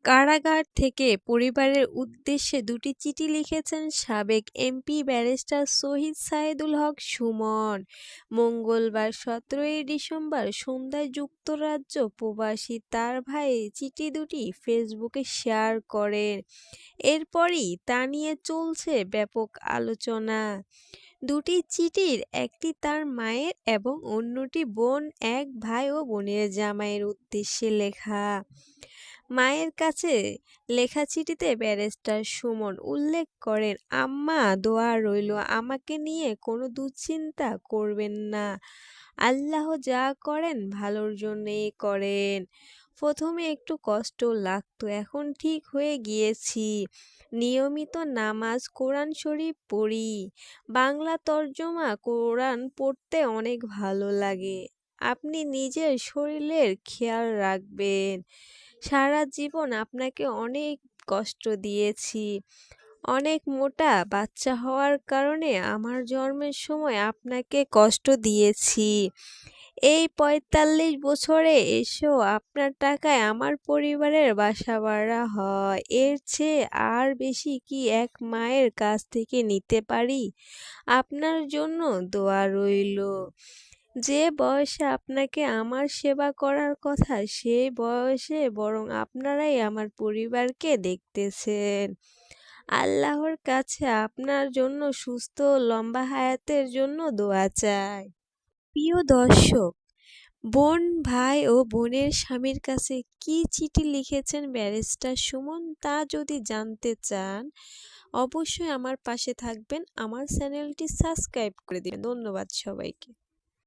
কারাগার থেকে পরিবারের উদ্দেশ্যে দুটি চিঠি লিখেছেন সাবেক এমপি ব্যারিস্টার শহীদ সাইদুল হক সুমন। মঙ্গলবার ১৭ই ডিসেম্বর সন্ধ্যায় যুক্তরাজ্য প্রবাসী তার ভাই চিঠি দুটি ফেসবুকে শেয়ার করেন। এরপরই তা নিয়ে চলছে ব্যাপক আলোচনা। দুটি চিঠির একটি তার মায়ের এবং অন্যটি বোন, এক ভাই ও বোনের জামাইয়ের উদ্দেশ্যে লেখা। মায়ের কাছে লেখা চিঠিতে ব্যারিস্টার সুমন উল্লেখ করেন, আম্মা দোয়া রইল, আমাকে নিয়ে কোনো দুশ্চিন্তা করবেন না। আল্লাহ যা করেন ভালোর জন্যই করেন। প্রথমে একটু কষ্ট লাগতো, এখন ঠিক হয়ে গিয়েছি। নিয়মিত নামাজ, কোরআন শরীফ পড়ি। বাংলা তর্জমা কোরআন পড়তে অনেক ভালো লাগে। আপনি নিজের শরীরের খেয়াল রাখবেন। সারা জীবন আপনাকে অনেক কষ্ট দিয়েছি। অনেক মোটা বাচ্চা হওয়ার কারণে আমার জন্মের সময় আপনাকে কষ্ট দিয়েছি। এই ৪৫ বছরে এসেও আপনার টাকায় আমার পরিবারের বাসা ভাড়া হয়। এর চেয়ে আর বেশি কি এক মায়ের কাছ থেকে নিতে পারি? আপনার জন্য দোয়া রইল। যে বয়সে আপনাকে আমার সেবা করার কথা, সেই বয়সে বরং আপনারাই আমার পরিবারকে দেখতেছেন। আল্লাহর কাছে আপনার জন্য সুস্থ ও লম্বা হায়াতের জন্য দোয়া চাই। প্রিয় দর্শক, বোন, ভাই ও বোনের স্বামীর কাছে কি চিঠি লিখেছেন ব্যারিস্টার সুমন, তা যদি জানতে চান অবশ্যই আমার পাশে থাকবেন। আমার চ্যানেলটি সাবস্ক্রাইব করে দিবেন। ধন্যবাদ সবাইকে।